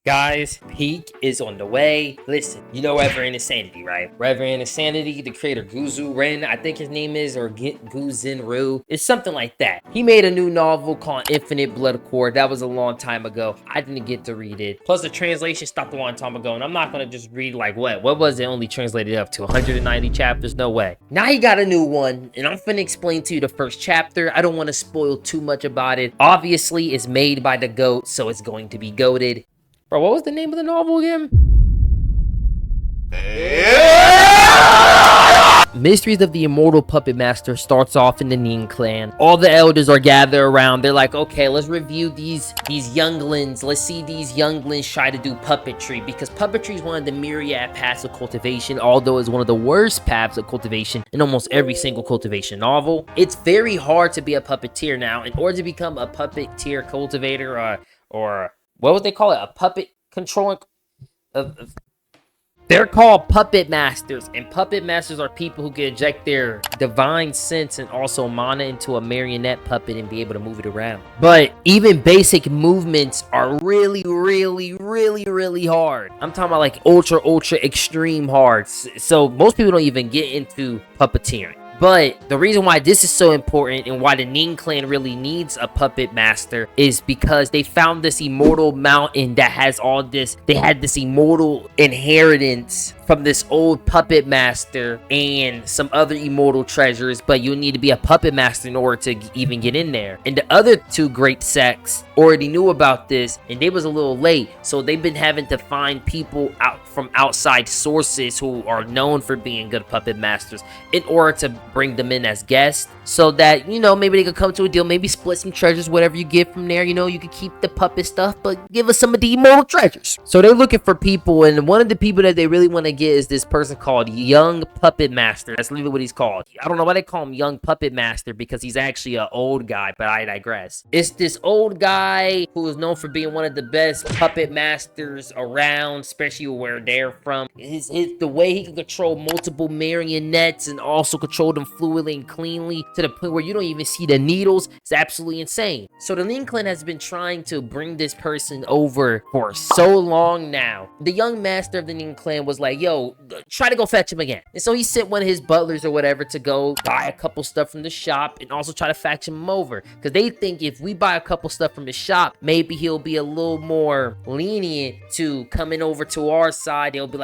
Guys, peak is on the way. Listen, you know Reverend Insanity, right? Reverend Insanity, the creator Guzu Ren, I think his name is, or Guzin Ru. It's something like that. He made a new novel called Infinite Blood Accord. That was a long time ago. I didn't get to read it. Plus, the translation stopped a long time ago, and I'm not gonna just read like what was it only translated up to 190 chapters? No way. Now he got a new one, and I'm finna explain to you the first chapter. I don't want to spoil too much about it. Obviously, it's made by the GOAT, so it's going to be goated. Bro, what was the name of the novel again? Mysteries of the Immortal Puppet Master starts off in the Ning clan. All the elders are gathered around. They're like, okay, let's review these younglings. Let's see these younglings try to do puppetry, because puppetry is one of the myriad paths of cultivation, although it's one of the worst paths of cultivation in almost every single cultivation novel. It's very hard to be a puppeteer now. In order to become a puppeteer cultivator or what would they call it? A puppet controlling... They're called puppet masters, and puppet masters are people who can inject their divine sense and also mana into a marionette puppet and be able to move it around. But even basic movements are really hard. I'm talking about like ultra extreme hard. So most people don't even get into puppeteering. But the reason why this is so important and why the Ning clan really needs a puppet master is because they found this immortal mountain that has all this. They had this immortal inheritance from this old puppet master and some other immortal treasures, but you need to be a puppet master in order to even get in there. And the other two great sects already knew about this, and they was a little late, so they've been having to find people out from outside sources who are known for being good puppet masters in order to bring them in as guests, so that, you know, maybe they could come to a deal, maybe split some treasures, whatever you get from there. You know, you could keep the puppet stuff, but give us some of the immortal treasures. So they're looking for people, and one of the people that they really want to get is this person called Young Puppet Master. That's literally what he's called. I don't know why they call him Young Puppet Master, because he's actually an old guy, but I digress. It's this old guy who is known for being one of the best puppet masters around, especially where they're from. The way he can control multiple marionettes and also control them fluidly and cleanly to the point where you don't even see the needles. It's absolutely insane. So the Ning clan has been trying to bring this person over for so long now. The young master of the Ning clan was like, yo, try to go fetch him again. And so he sent one of his butlers or whatever to go buy a couple stuff from the shop and also try to fetch him over, because they think if we buy a couple stuff from the shop, maybe he'll be a little more lenient to coming over to our side. He'll be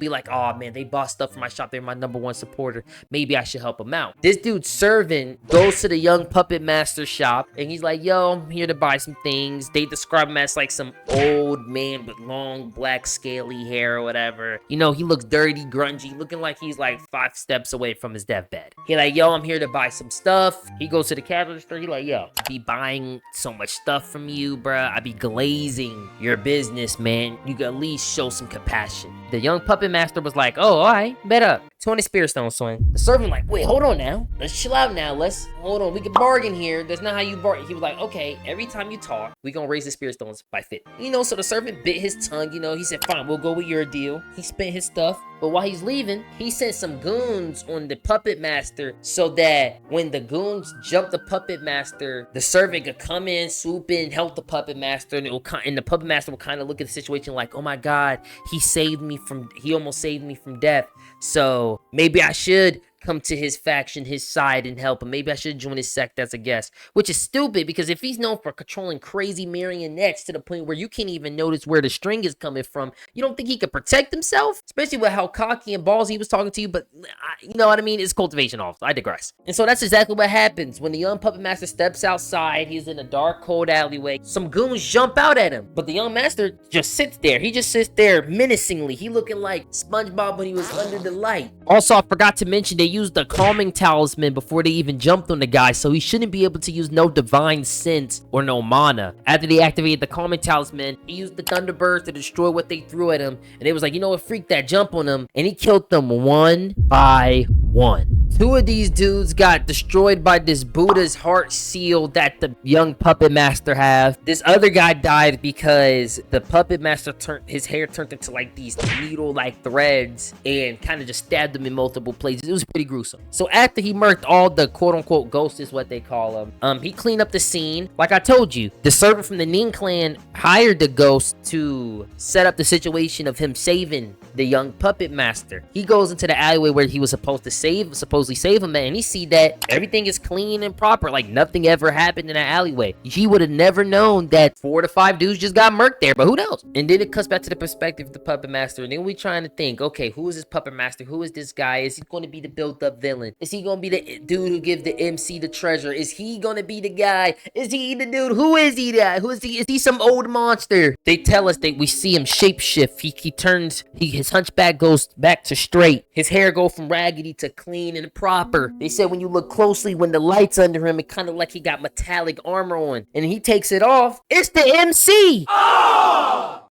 like, oh man, they bought stuff from my shop, they're my #1 supporter, maybe I should help him out. This dude's servant goes to the young puppet master shop and he's like, yo, I'm here to buy some things. They describe him as like some old man with long black scaly hair or whatever. You know, he looks dirty, grungy, looking like he's like 5 steps away from his deathbed. He like, yo, I'm here to buy some stuff. He goes to the cash register. He like, yo, I be buying so much stuff from you, bruh. I be glazing your business, man. You can at least show some compassion. The young puppet master was like, oh, all right, bet up. 20 spirit stones, swing. The servant like, wait, hold on now. Let's chill out now. Hold on. We can bargain here. That's not how you bargain. He was like, okay, every time you talk, we gonna raise the spirit stones by 50. You know, so the servant bit his tongue, you know. He said, fine, we'll go with your deal. He spent his stuff. But while he's leaving, he sent some goons on the puppet master so that when the goons jump the puppet master, the servant could come in, swoop in, help the puppet master, and the puppet master will kind of look at the situation like, oh my God, he almost saved me from death. So maybe I should come to his faction, his side, and help him. Maybe I should join his sect as a guest, which is stupid, because if he's known for controlling crazy marionettes to the point where you can't even notice where the string is coming from, you don't think he could protect himself? Especially with how cocky and ballsy he was talking to you, but you know what I mean? It's cultivation off. I digress. And so that's exactly what happens. When the young puppet master steps outside, he's in a dark, cold alleyway. Some goons jump out at him, but the young master just sits there. He just sits there menacingly. He looking like SpongeBob when he was under the light. Also, I forgot to mention they used the calming talisman before they even jumped on the guy, so he shouldn't be able to use no divine sense or no mana. After they activated the calming talisman, he used the thunderbirds to destroy what they threw at him, and it was like, you know what, freak that, jump on him, and he killed them one by one. 2 of these dudes got destroyed by this Buddha's heart seal that the young puppet master have. This other guy died because the puppet master his hair turned into like these needle-like threads and kind of just stabbed him in multiple places. It was pretty gruesome. So after he murked all the quote-unquote ghosts is what they call them, he cleaned up the scene. Like I told you, the servant from the Ning clan hired the ghost to set up the situation of him saving the young puppet master. He goes into the alleyway where he was supposedly save him, and he see that everything is clean and proper, like nothing ever happened in that alleyway. He would have never known that 4 to 5 dudes just got murked there, but who knows? And then it cuts back to the perspective of the puppet master, and then we trying to think, okay, who is this puppet master? Who is this guy? Is he going to be the built-up villain? Is he going to be the dude who gives the MC the treasure? Is he going to be the guy? Is he the dude? Who is he that? Who is he? Is he some old monster? They tell us that we see him shapeshift. His hunchback goes back to straight. His hair go from raggedy to clean and proper. They said when you look closely, when the light's under him, it kind of like he got metallic armor on. And he takes it off. It's the MC! Oh!